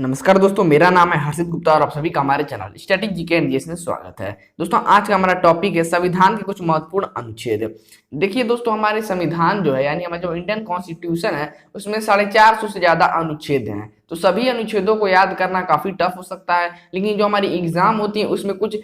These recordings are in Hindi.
नमस्कार दोस्तों, मेरा नाम है हर्षित गुप्ता और आप सभी का हमारे channel static GK and GS में स्वागत है। दोस्तों, आज का हमारा टॉपिक है संविधान के कुछ महत्वपूर्ण अनुच्छेद। देखिए दोस्तों, हमारे संविधान जो है यानी हमारा जो इंडियन कॉन्स्टिट्यूशन है उसमें 450 से ज्यादा अनुच्छेद हैं। तो सभी अनुच्छेदों को याद करना काफी टफ हो सकता है, लेकिन जो हमारी एग्जाम होती है उसमें कुछ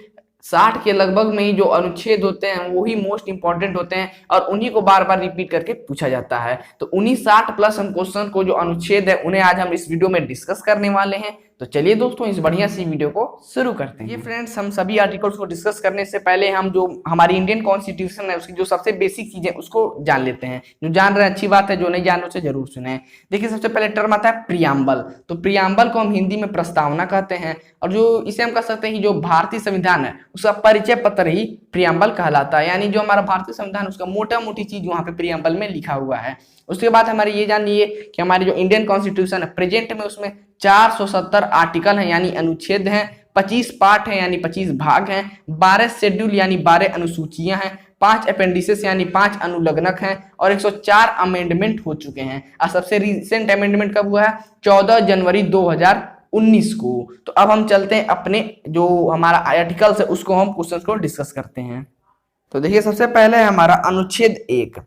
60 के लगभग में ही जो अनुच्छेद होते हैं वही मोस्ट इंपॉर्टेंट होते हैं और उन्हीं को बार बार रिपीट करके पूछा जाता है। तो उन्हीं 60 प्लस हम क्वेश्चन को जो अनुच्छेद है उन्हें आज हम इस वीडियो में डिस्कस करने वाले हैं। तो चलिए दोस्तों, इस बढ़िया सी वीडियो को शुरू करते हैं। ये फ्रेंड्स, हम सभी आर्टिकल्स को डिस्कस करने से पहले हम जो हमारी इंडियन कॉन्स्टिट्यूशन है उसकी जो सबसे बेसिक चीजें उसको जान लेते हैं। जो जान रहे हैं अच्छी बात है, जो नहीं जान रहे उसे जरूर सुने। देखिए, सबसे पहले टर्म आता है प्रियम्बल। तो प्रियम्बल को हम हिंदी में प्रस्तावना कहते हैं और जो इसे हम कह सकते हैं कि जो भारतीय संविधान है उसका परिचय पत्र ही प्रियम्बल कहलाता है। यानी जो हमारा भारतीय संविधान उसका मोटा मोटी चीज वहां पे प्रियम्बल में लिखा हुआ है। उसके बाद हमारे ये जान लिए कि हमारी जो इंडियन कॉन्स्टिट्यूशन है प्रेजेंट में उसमें 470 आर्टिकल हैं यानी अनुच्छेद हैं, 25 पार्ट हैं यानी 25 भाग हैं, 12 शेड्यूल यानी 12 अनुसूचियां हैं, 5 अपेंडिसेस यानी 5 अनुलग्नक हैं और 104 अमेंडमेंट हो चुके हैं। और सबसे रिसेंट अमेंडमेंट कब हुआ है? 14 जनवरी 2019 को। तो अब हम चलते हैं अपने जो हमारा आर्टिकल्स है उसको हम क्वेश्चन को डिस्कस करते हैं। तो देखिए, सबसे पहले है हमारा अनुच्छेद 1।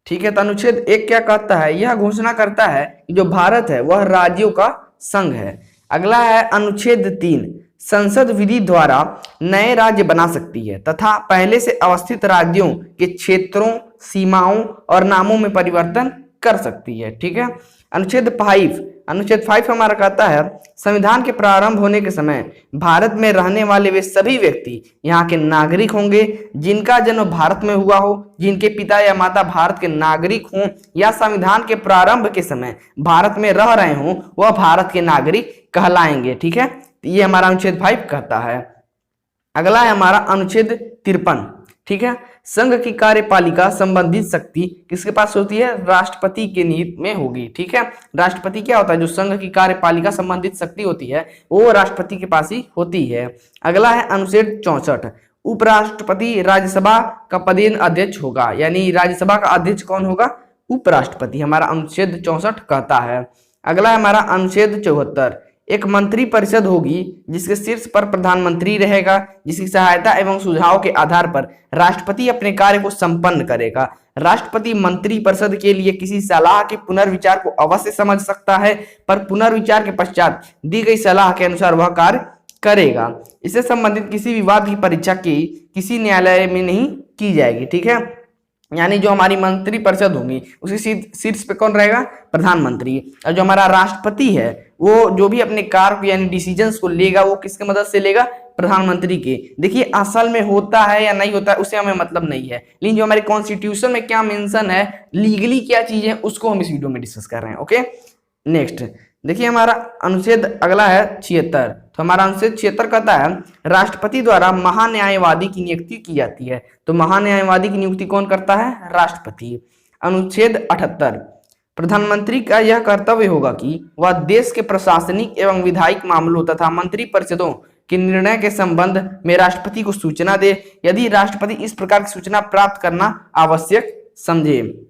ठीक है, तो अनुच्छेद 1 क्या कहता है? यह घोषणा करता है कि जो भारत है वह राज्यों का संघ है। अगला है अनुच्छेद 3, संसद विधि द्वारा नए राज्य बना सकती है तथा पहले से अवस्थित राज्यों के क्षेत्रों, सीमाओं और नामों में परिवर्तन कर सकती है। ठीक है, अनुच्छेद 5 हमारा कहता है संविधान के प्रारंभ होने के समय भारत में रहने वाले वे सभी व्यक्ति यहाँ के नागरिक होंगे जिनका जन्म भारत में हुआ हो, जिनके पिता या माता भारत के नागरिक हों या संविधान के प्रारंभ के समय भारत में रह रहे हों, वह भारत के नागरिक कहलाएंगे। ठीक है, ये हमारा अनुच्छेद 5 कहता है। अगला है हमारा अनुच्छेद 53। ठीक है, संघ की कार्यपालिका संबंधित शक्ति किसके पास होती है? राष्ट्रपति के नीति में होगी। ठीक है, राष्ट्रपति क्या होता है? जो संघ की कार्यपालिका संबंधित शक्ति होती है वो राष्ट्रपति के पास ही होती है। अगला है अनुच्छेद 64, उपराष्ट्रपति राज्यसभा का पदेन अध्यक्ष होगा। यानी राज्यसभा का अध्यक्ष कौन होगा? उपराष्ट्रपति, हमारा अनुच्छेद 64 कहता है। अगला है हमारा अनुच्छेद 74, एक मंत्री परिषद होगी जिसके शीर्ष पर प्रधानमंत्री रहेगा, जिसकी सहायता एवं सुझाव के आधार पर राष्ट्रपति अपने कार्य को संपन्न करेगा। राष्ट्रपति मंत्री परिषद के लिए किसी सलाह के पुनर्विचार को अवश्य समझ सकता है, पर पुनर्विचार के पश्चात दी गई सलाह के अनुसार वह कार्य करेगा। इससे संबंधित किसी विवाद की परीक्षा की किसी न्यायालय में नहीं की जाएगी। ठीक है, यानी जो हमारी मंत्री परिषद होगी उसकी शीर्ष पे कौन रहेगा? प्रधानमंत्री। और जो हमारा राष्ट्रपति है वो जो भी अपने कार्य यानी डिसीजंस को लेगा वो किसके मदद से लेगा? प्रधानमंत्री के। देखिए, असल में होता है या नहीं होता है उससे हमें मतलब नहीं है, लेकिन जो हमारे कॉन्स्टिट्यूशन में क्या मेंशन है, लीगली क्या चीज है, उसको हम इस वीडियो में डिस्कस कर रहे हैं। ओके, नेक्स्ट देखिए, हमारा अनुच्छेद अगला है 76। तो हमारा अनुच्छेद 76 कहता है राष्ट्रपति द्वारा महान्यायवादी की नियुक्ति की जाती है। तो महान्यायवादी की नियुक्ति कौन करता है? राष्ट्रपति। अनुच्छेद 78, प्रधानमंत्री का यह कर्तव्य होगा कि वह देश के प्रशासनिक एवं विधायिक मामलों तथा मंत्री परिषदों के निर्णय के संबंध में राष्ट्रपति को सूचना दे, यदि राष्ट्रपति इस प्रकार की सूचना प्राप्त करना आवश्यक समझे।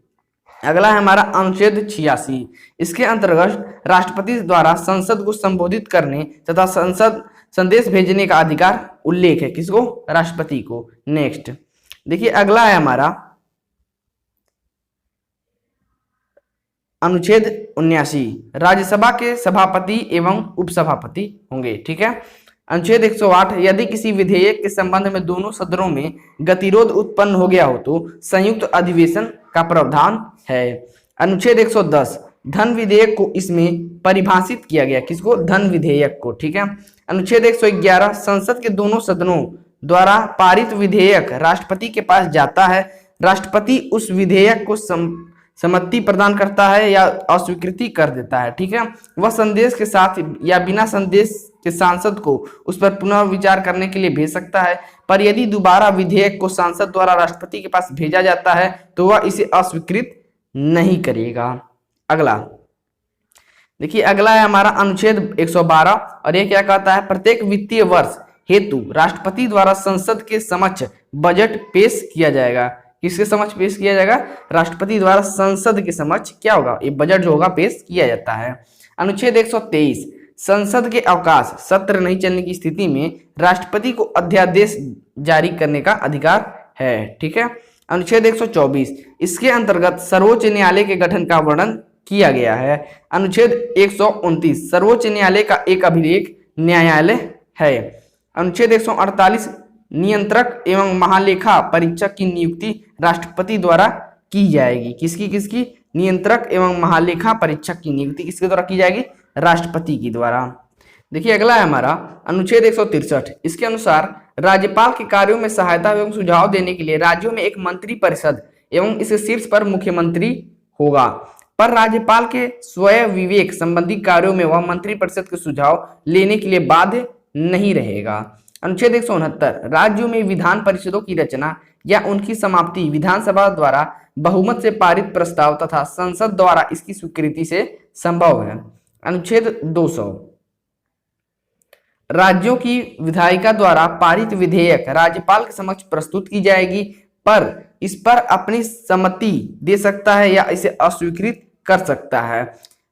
अगला है हमारा अनुच्छेद 86। इसके अंतर्गत राष्ट्रपति द्वारा संसद को संबोधित करने तथा संसद संदेश भेजने का अधिकार उल्लेख है। किसको? राष्ट्रपति को। नेक्स्ट देखिए, अगला है हमारा अनुच्छेद 79, राज्यसभा के सभापति एवं उपसभापति होंगे। ठीक है, अनुच्छेद 108, यदि किसी विधेयक के संबंध में दोनों सदनों में गतिरोध उत्पन्न हो गया हो तो संयुक्त अधिवेशन का प्रावधान है। अनुच्छेद 110, धन विधेयक को इसमें परिभाषित किया गया। किसको? धन विधेयक को। ठीक है, अनुच्छेद 111, संसद के दोनों सदनों द्वारा पारित विधेयक राष्ट्रपति के पास जाता है। राष्ट्रपति उस विधेयक को सम्मति प्रदान करता है या अस्वीकृति कर देता है। ठीक है, वह संदेश के साथ या बिना संदेश के सांसद को उस पर पुनर्विचार करने के लिए भेज सकता है, पर यदि दोबारा विधेयक को सांसद द्वारा राष्ट्रपति के पास भेजा जाता है तो वह इसे अस्वीकृत नहीं करेगा। अगला देखिए, अगला है हमारा अनुच्छेद 112 और ये क्या कहता है? प्रत्येक वित्तीय वर्ष हेतु राष्ट्रपति द्वारा संसद के समक्ष बजट पेश किया जाएगा। किसके समक्ष पेश किया जाएगा? राष्ट्रपति द्वारा संसद के समक्ष क्या होगा? ये बजट जो होगा पेश किया जाता है। अनुच्छेद 123, संसद के अवकाश सत्र नहीं चलने की स्थिति में राष्ट्रपति को अध्यादेश जारी करने का अधिकार है। ठीक है। अनुच्छेद 124 इसके अंतर्गत सर्वोच्च न्यायालय के गठन का वर्णन किया गया है। अनुच्छेद 129 सर्वोच्च न्यायालय का एक अभिलेख न्यायालय है। अनुच्छेद 148 नियंत्रक एवं महालेखा परीक्षक की नियुक्ति राष्ट्रपति द्वारा की जाएगी। किसकी? नियंत्रक एवं महालेखा परीक्षक की नियुक्ति किसके द्वारा की जाएगी? राष्ट्रपति की द्वारा। देखिए अगला है हमारा अनुच्छेद 163 इसके अनुसार राज्यपाल के कार्यों में सहायता एवं सुझाव देने के लिए राज्यों में एक मंत्री परिषद एवं इसके शीर्ष पर मुख्यमंत्री होगा, पर राज्यपाल के स्वयं विवेक संबंधी कार्यों में वह मंत्री परिषद के सुझाव लेने के लिए बाध्य नहीं रहेगा। अनुच्छेद 169 राज्यों में विधान परिषदों की रचना या उनकी समाप्ति विधानसभा द्वारा बहुमत से पारित प्रस्ताव तथा संसद द्वारा इसकी स्वीकृति से संभव है। अनुच्छेद 200 राज्यों की विधायिका द्वारा पारित विधेयक राज्यपाल के समक्ष प्रस्तुत की जाएगी, पर इस पर अपनी सम्मति दे सकता है या इसे अस्वीकृत कर सकता है।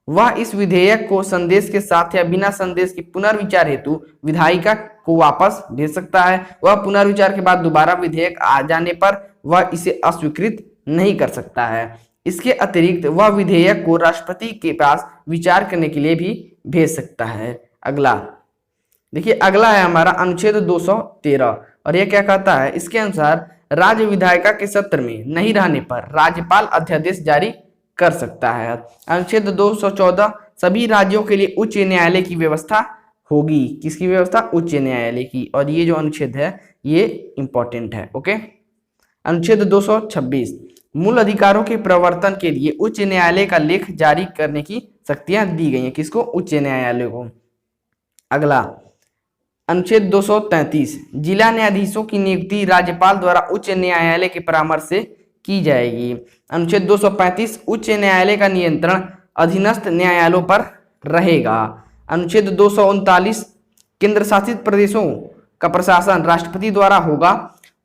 वह इस विधेयक को संदेश के साथ या बिना संदेश के पुनर्विचार हेतु विधायिका को वापस भेज सकता है। वह पुनर्विचार के बाद दोबारा विधेयक आ जाने पर वह इसे अस्वीकृत नहीं कर सकता है। इसके अतिरिक्त वह विधेयक को राष्ट्रपति के पास विचार करने के लिए भी भेज सकता है। अगला देखिए अगला है हमारा अनुच्छेद 213 और यह क्या कहता है? इसके अनुसार राज्य विधायिका के सत्र में नहीं रहने पर राज्यपाल अध्यादेश जारी कर सकता है। अनुच्छेद 214 सभी राज्यों के लिए उच्च न्यायालय की व्यवस्था होगी। किसकी व्यवस्था? उच्च न्यायालय की। और ये जो अनुच्छेद है ये इंपॉर्टेंट है। ओके। अनुच्छेद 226 मूल अधिकारों के प्रवर्तन के लिए उच्च न्यायालय का लेख जारी करने की शक्तियां दी गई हैं। किसको? उच्च न्यायालय को। अगला अनुच्छेद 233 जिला न्यायाधीशों की नियुक्ति राज्यपाल द्वारा उच्च न्यायालय के परामर्श से की जाएगी। अनुच्छेद 235 उच्च न्यायालय का नियंत्रण अधीनस्थ न्यायालयों पर रहेगा। अनुच्छेद 239 केंद्र शासित प्रदेशों का प्रशासन राष्ट्रपति द्वारा होगा।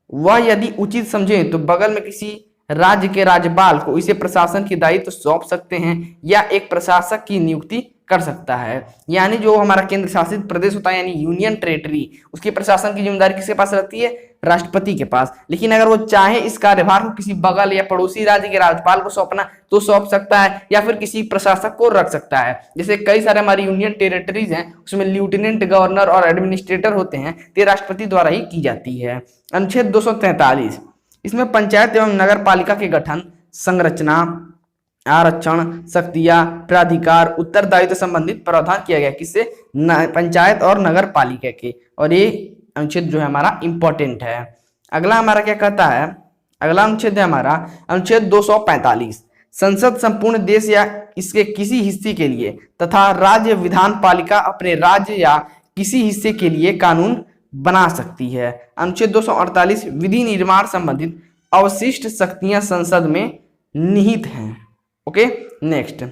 वह यदि उचित समझे तो बगल में किसी राज्य के राज्यपाल को इसे प्रशासन के दायित्व सौंप सकते हैं या एक प्रशासक की नियुक्ति कर सकता है। यानी जो हमारा केंद्र शासित प्रदेश होता है यानी यूनियन टेरिटरी, उसकी प्रशासन की जिम्मेदारी किसके पास रहती है? राष्ट्रपति के पास। लेकिन अगर वो चाहे इस कार्यभार को किसी बगल या पड़ोसी राज्य के राज्यपाल को सौंपना तो सौंप सकता है या फिर किसी प्रशासक को रख सकता है। जैसे कई सारे हमारी यूनियन टेरिटरीज हैं उसमें लेफ्टिनेंट गवर्नर और एडमिनिस्ट्रेटर होते हैं, ये राष्ट्रपति द्वारा ही की जाती है। अनुच्छेद 243 इसमें पंचायत एवं नगर पालिका के गठन, संरचना, आरक्षण, शक्तियां, प्राधिकार, उत्तरदायित्व संबंधित प्रावधान किया गया। किससे? पंचायत और नगर पालिका के। और ये अनुच्छेद जो है हमारा इंपॉर्टेंट है। अगला हमारा क्या कहता है? अगला अनुच्छेद है हमारा अनुच्छेद 245 संसद संपूर्ण देश या इसके किसी हिस्से के लिए तथा राज्य विधान पालिका अपने राज्य या किसी हिस्से के लिए कानून बना सकती है। अनुच्छेद 248 विधि निर्माण संबंधित अवशिष्ट शक्तियां संसद में निहित हैं। ओके। नेक्स्ट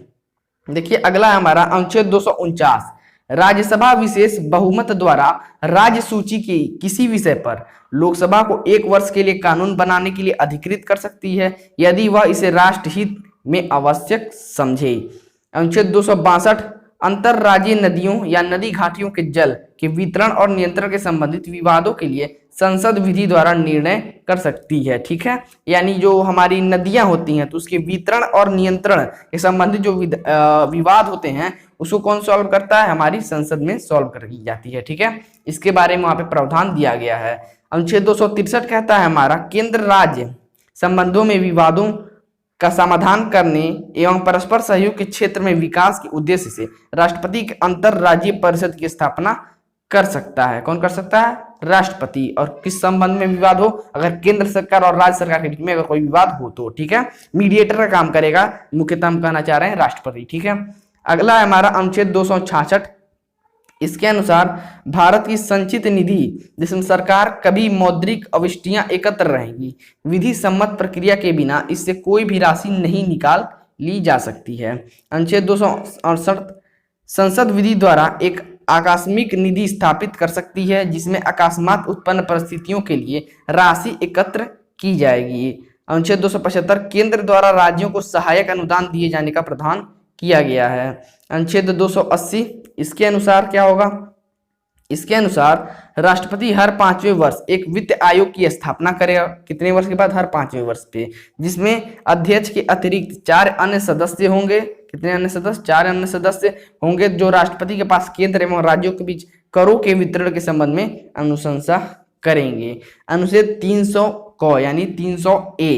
देखिए अगला है हमारा अनुच्छेद 249 राज्यसभा विशेष बहुमत द्वारा राज्य सूची की किसी विषय पर लोकसभा को 1 वर्ष के लिए कानून बनाने के लिए अधिकृत कर सकती है यदि वह इसे राष्ट्रहित में आवश्यक समझे। अनुच्छेद 262 अंतरराज्यीय नदियों या नदी घाटियों के जल के वितरण और नियंत्रण के संबंधित विवादों के लिए संसद विधि द्वारा निर्णय कर सकती है। ठीक है। यानी जो हमारी नदियां होती हैं तो उसके वितरण और नियंत्रण के संबंधित जो विवाद होते हैं उसको कौन सॉल्व करता है? हमारी संसद में सॉल्व कर दी जाती है। ठीक है। इसके बारे में वहां पे प्रावधान दिया गया है। अनुच्छेद 263 कहता है हमारा केंद्र राज्य संबंधों में विवादों का समाधान करने एवं परस्पर सहयोग के क्षेत्र में विकास के उद्देश्य से राष्ट्रपति के अंतरराज्यीय परिषद की स्थापना कर सकता है। कौन कर सकता है? राष्ट्रपति। और किस संबंध में विवाद हो? अगर केंद्र सरकार और राज्य सरकार के बीच में अगर कोई विवाद हो तो। ठीक है। मीडिएटर का काम करेगा, मुख्यतः हम कहना चाह रहे हैं राष्ट्रपति। ठीक है। अगला है हमारा अनुच्छेद 266 इसके अनुसार भारत की संचित निधि जिसमें सरकार कभी मौद्रिक अवशिष्टियां एकत्र रहेंगी, विधि सम्मत प्रक्रिया के बिना इससे कोई भी राशि नहीं निकाल ली जा सकती है। अनुच्छेद 268 संसद विधि द्वारा एक आकस्मिक निधि स्थापित कर सकती है जिसमें अकस्मात उत्पन्न परिस्थितियों के लिए राशि एकत्र की जाएगी। अनुच्छेद 275 केंद्र द्वारा राज्यों को सहायक अनुदान दिए जाने का प्रावधान किया गया है। अनुच्छेद 280 इसके अनुसार क्या होगा, इसके अनुसार राष्ट्रपति हर 5वें वर्ष एक वित्त आयोग की स्थापना करेगा। कितने वर्ष के बाद? हर 5वें वर्ष पे, जिसमें अध्यक्ष के अतिरिक्त 4 अन्य सदस्य होंगे। कितने अन्य सदस्य? 4 अन्य सदस्य होंगे, जो राष्ट्रपति के पास केंद्र एवं राज्यों के बीच करों के वितरण के संबंध में अनुशंसा करेंगे। अनुच्छेद 300 क यानी 300A,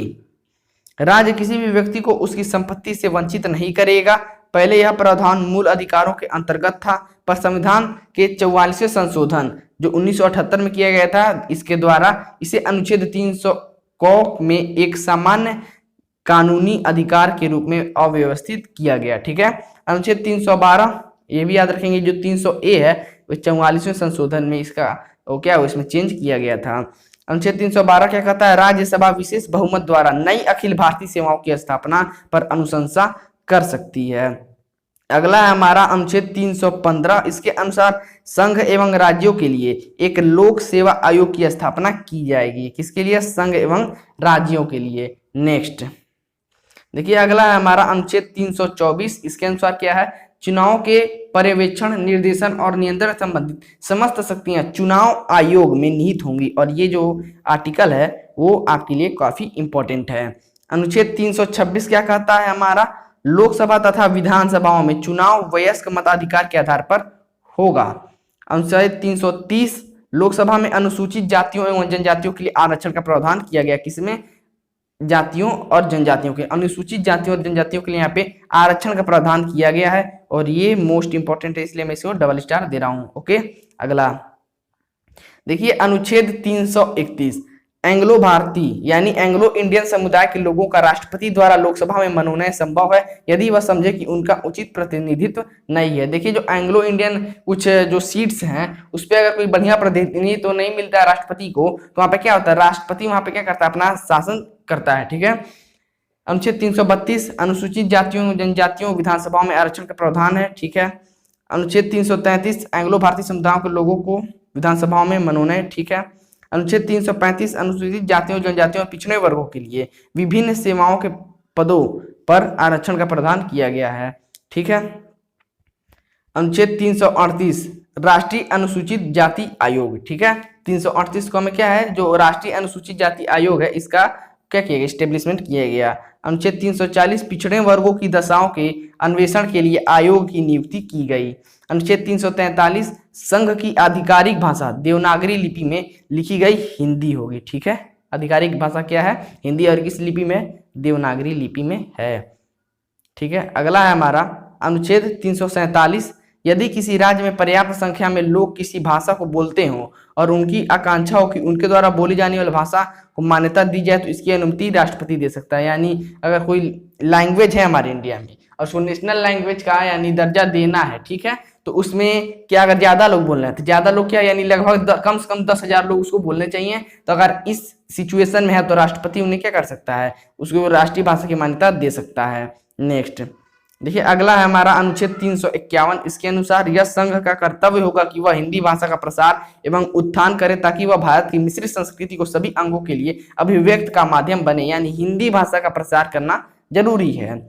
राज्य किसी भी व्यक्ति को उसकी संपत्ति से वंचित नहीं करेगा। पहले यह प्रावधान मूल अधिकारों के अंतर्गत था, पर संविधान के 44वें संशोधन जो 1978 में किया गया था, इसके द्वारा इसे अनुच्छेद 300 क में एक सामान्य कानूनी अधिकार के रूप में अव्यवस्थित किया गया। ठीक है। अनुच्छेद 312 ये भी याद रखेंगे, जो 300A है वो 44वें संशोधन में इसका वो क्या हुआ, इसमें चेंज किया गया था। अनुच्छेद 312 क्या कहता है? राज्यसभा विशेष बहुमत द्वारा नई अखिल भारतीय सेवाओं की स्थापना पर अनुशंसा कर सकती है। अगला है हमारा अनुच्छेद 315, इसके अनुसार संघ एवं राज्यों के लिए एक लोक सेवा आयोग की स्थापना की जाएगी। किसके लिए? संघ एवं राज्यों के लिए। नेक्स्ट देखिए, अगला है हमारा अनुच्छेद 324, इसके अनुसार क्या है? चुनाव के पर्यवेक्षण, निर्देशन और नियंत्रण संबंधित समस्त शक्तियां चुनाव आयोग में निहित होंगी। और ये जो आर्टिकल है वो आपके लिए काफी इंपॉर्टेंट है। अनुच्छेद 326 क्या कहता है हमारा? लोकसभा तथा विधानसभाओं में चुनाव वयस्क मताधिकार के आधार पर होगा। अनुच्छेद 330, लोकसभा में अनुसूचित जातियों एवं जनजातियों के लिए आरक्षण का प्रावधान किया गया। किसमें? जातियों और जनजातियों के, अनुसूचित जातियों और जनजातियों के लिए यहाँ पे आरक्षण का प्रावधान किया गया है, और ये मोस्ट इंपॉर्टेंट है, इसलिए मैं इसको डबल स्टार दे रहा हूं। ओके। अगला देखिए, अनुच्छेद 331, एंग्लो भारतीय यानी एंग्लो इंडियन समुदाय के लोगों का राष्ट्रपति द्वारा लोकसभा में मनोनयन संभव है यदि वह समझे कि उनका उचित प्रतिनिधित्व नहीं है। देखिए, जो एंग्लो इंडियन कुछ जो सीट्स हैं उस पर अगर कोई बढ़िया प्रतिनिधित्व तो नहीं मिलता है राष्ट्रपति को, तो वहां पे क्या होता है? राष्ट्रपति वहां पे क्या करता है? अपना शासन करता है। ठीक है। अनुच्छेद 332, अनुसूचित जातियों जनजातियों विधानसभाओं में आरक्षण का प्रावधान है। ठीक है। अनुच्छेद 333, एंग्लो भारतीय समुदायों के लोगों को विधानसभाओं में मनोनयन। ठीक है। अनुच्छेद 335, अनुसूचित जातियों जनजातियों और पिछड़े वर्गों के लिए विभिन्न सेवाओं के पदों पर आरक्षण का प्रावधान किया गया है। ठीक है। अनुच्छेद 338, राष्ट्रीय अनुसूचित जाति आयोग। ठीक है। 338 को में क्या है? जो राष्ट्रीय अनुसूचित जाति आयोग है, इसका क्या किया गया? एस्टेब्लिशमेंट किया गया। अनुच्छेद 340, पिछड़े वर्गों की दशाओं के अन्वेषण के लिए आयोग की नियुक्ति की गई। अनुच्छेद 343, संघ की आधिकारिक भाषा देवनागरी लिपि में लिखी गई हिंदी होगी। ठीक है। आधिकारिक भाषा क्या है? हिंदी, और किस लिपि में? देवनागरी लिपि में है। ठीक है। अगला है हमारा अनुच्छेद 347, यदि किसी राज्य में पर्याप्त संख्या में लोग किसी भाषा को बोलते हों और उनकी आकांक्षा हो कि उनके द्वारा बोली जाने वाली भाषा को मान्यता दी जाए तो इसकी अनुमति राष्ट्रपति दे सकता है। यानी अगर कोई लैंग्वेज है हमारे इंडिया में और उसको नेशनल लैंग्वेज का यानी दर्जा देना है, ठीक है, तो उसमें क्या, अगर ज्यादा लोग बोल रहे हैं तो ज्यादा लोग क्या, यानी लगभग कम से कम 10,000 लोग उसको बोलने चाहिए। तो अगर इस सिचुएशन में है तो राष्ट्रपति उन्हें क्या कर सकता है? उसको राष्ट्रीय भाषा की मान्यता दे सकता है। नेक्स्ट देखिए, अगला है हमारा अनुच्छेद 351, इसके अनुसार यह संघ का कर्तव्य होगा कि वह हिंदी भाषा का प्रसार एवं उत्थान करे ताकि वह भारत की मिश्रित संस्कृति को सभी अंगों के लिए अभिव्यक्त का माध्यम बने। यानी हिंदी भाषा का प्रसार करना जरूरी है।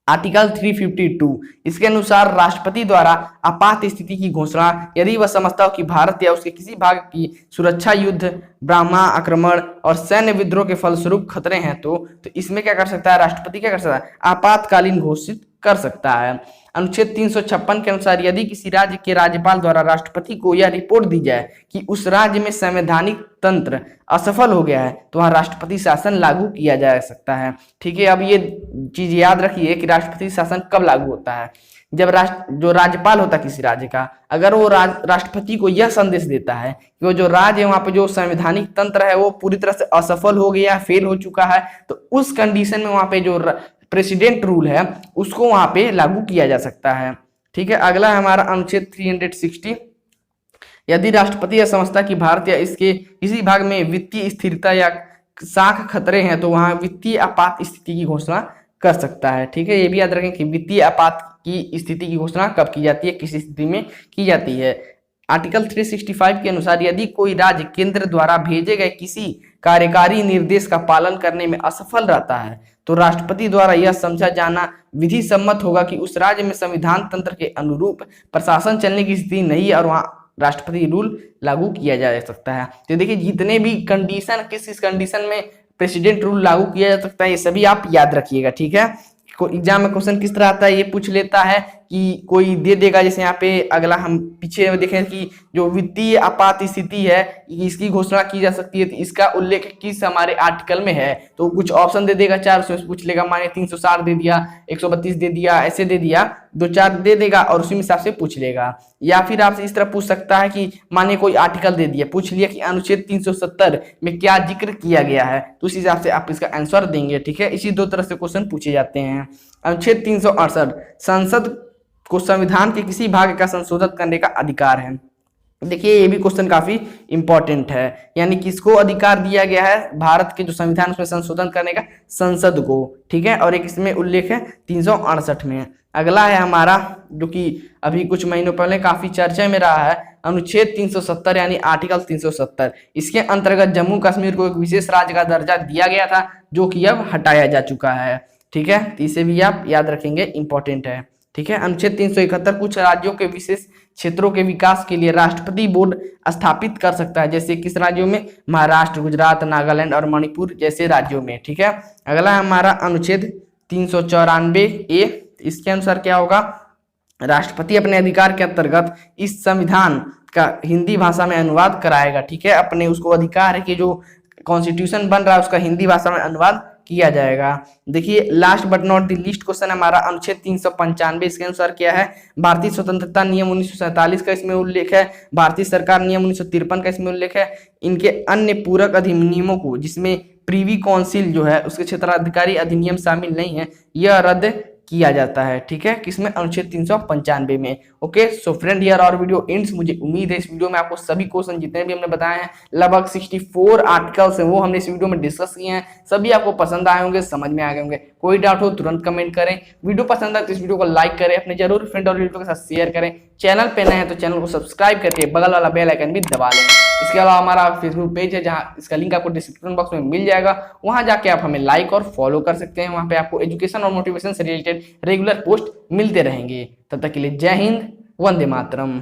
आर्टिकल 352, इसके अनुसार राष्ट्रपति द्वारा आपात स्थिति की घोषणा यदि वह समझता हो कि भारत या उसके किसी भाग की सुरक्षा, युद्ध, ब्रह्मा आक्रमण और सैन्य विद्रोह के फलस्वरूप खतरे हैं तो इसमें क्या कर सकता है? राष्ट्रपति क्या कर सकता है? आपातकालीन घोषित कर सकता है। अनुच्छेद 356 के अनुसार यदि किसी राज्य के राज्यपाल द्वारा राष्ट्रपति को यह रिपोर्ट दी जाए कि उस राज्य में संवैधानिक तंत्र असफल हो गया है तो वहां राष्ट्रपति शासन लागू किया जा सकता है। ठीक है, अब ये चीज याद रखिए कि राष्ट्रपति शासन कब लागू होता है? जब जो राज्यपाल होता है किसी राज्य का, अगर वो राष्ट्रपति को यह संदेश देता है कि वो जो राज्य है वहां पे जो संवैधानिक तंत्र है वो पूरी तरह से असफल हो गया, फेल हो चुका है, तो उस कंडीशन में वहां पे जो प्रेसिडेंट रूल है उसको वहां पे लागू किया जा सकता है। ठीक है, अगला है हमारा अनुच्छेद 360, यदि राष्ट्रपति यह समझता कि भारत या इसके किसी भाग में वित्तीय स्थिरता या साख खतरे हैं तो वहां वित्तीय आपात स्थिति की घोषणा कर सकता है। ठीक है, ये भी याद रखें कि वित्तीय आपात की स्थिति की घोषणा कब की जाती है, किस स्थिति में की जाती है। आर्टिकल 365 के अनुसार यदि कोई राज्य केंद्र द्वारा भेजे गए किसी कार्यकारी निर्देश का पालन करने में असफल रहता है तो राष्ट्रपति द्वारा यह समझा जाना विधि सम्मत होगा कि उस राज्य में संविधान तंत्र के अनुरूप प्रशासन चलने की स्थिति नहीं है और वहां राष्ट्रपति रूल लागू किया जा सकता है। तो देखिए जितने भी कंडीशन, किस किस कंडीशन में प्रेसिडेंट रूल लागू किया जा सकता है, ये सभी आप याद रखिएगा, ठीक है। एग्जाम में क्वेश्चन किस तरह आता है, ये पूछ लेता है कि कोई दे देगा, जैसे यहाँ पे अगला हम पीछे देखें कि जो वित्तीय आपात स्थिति है इसकी घोषणा की जा सकती है, तो इसका उल्लेख किस हमारे आर्टिकल में है, तो कुछ ऑप्शन दे देगा 4, उसमें पूछ लेगा, माने 360 दे दिया, 132 दे दिया, ऐसे दे दिया, 2-4 दे देगा और उसी हिसाब से पूछ लेगा। या फिर आपसे इस तरह पूछ सकता है कि माने कोई आर्टिकल दे दिया, पूछ लिया कि अनुच्छेद 370 में क्या जिक्र किया गया है, तो उस हिसाब से आप इसका आंसर देंगे, ठीक है। इसी 2 तरह से क्वेश्चन पूछे जाते हैं। अनुच्छेद 368 संसद को संविधान के किसी भाग का संशोधन करने का अधिकार है। देखिए ये भी क्वेश्चन काफी इंपॉर्टेंट है, यानी किसको अधिकार दिया गया है भारत के जो संविधान उसमें संशोधन करने का, संसद को, ठीक है। और एक इसमें उल्लेख है 368 में। अगला है हमारा जो कि अभी कुछ महीनों पहले काफी चर्चा में रहा है, अनुच्छेद 370 यानी आर्टिकल 370। इसके अंतर्गत जम्मू कश्मीर को एक विशेष राज्य का दर्जा दिया गया था जो कि अब हटाया जा चुका है, ठीक है। तो इसे भी आप याद रखेंगे, इंपॉर्टेंट है, ठीक है। अनुच्छेद 371 कुछ राज्यों के विशेष क्षेत्रों के विकास के लिए राष्ट्रपति बोर्ड स्थापित कर सकता है, जैसे किस राज्यों में, महाराष्ट्र, गुजरात, नागालैंड और मणिपुर जैसे राज्यों में, ठीक है। अगला है हमारा अनुच्छेद 394A। इसके अनुसार क्या होगा, राष्ट्रपति अपने अधिकार के अंतर्गत इस संविधान का हिंदी भाषा में अनुवाद कराएगा, ठीक है। अपने उसको अधिकार है कि जो कॉन्स्टिट्यूशन बन रहा है उसका हिंदी भाषा में अनुवाद किया जाएगा। देखिए last but not the least question हमारा अनुच्छेद 395। इसके अनुसार क्या है, भारतीय स्वतंत्रता नियम 1947 का इसमें उल्लेख है, भारतीय सरकार नियम 1953 का इसमें उल्लेख है। इनके अन्य पूरक अधिनियमों को, जिसमें प्रीवी काउंसिल जो है उसके क्षेत्राधिकारी अधिनियम शामिल नहीं है, यह रद्द किया जाता है, ठीक है, किसमें, अनुच्छेद 395 में। ओके सो फ्रेंड हियर और वीडियो एंड्स। मुझे उम्मीद है इस वीडियो में आपको सभी क्वेश्चन जितने भी हमने बताए हैं, लगभग 64 आर्टिकल्स हैं वो हमने इस वीडियो में डिस्कस किए हैं, सभी आपको पसंद आए होंगे, समझ में आ गए होंगे। कोई डाउट हो तुरंत कमेंट करें, वीडियो पसंद आए तो इस वीडियो को लाइक करें, अपने जरूर फ्रेंड और रिलेटिव के साथ शेयर करें, चैनल पे नए हैं तो चैनल को सब्सक्राइब करके बगल वाला बेल आइकन भी दबा लें। इसके अलावा हमारा फेसबुक पेज है जहां इसका लिंक आपको डिस्क्रिप्शन बॉक्स में मिल जाएगा, वहां जाके आप हमें लाइक और फॉलो कर सकते हैं। वहां पे आपको एजुकेशन और मोटिवेशन से रिलेटेड रेगुलर पोस्ट मिलते रहेंगे। तब तक के लिए जय हिंद, वंदे मातरम।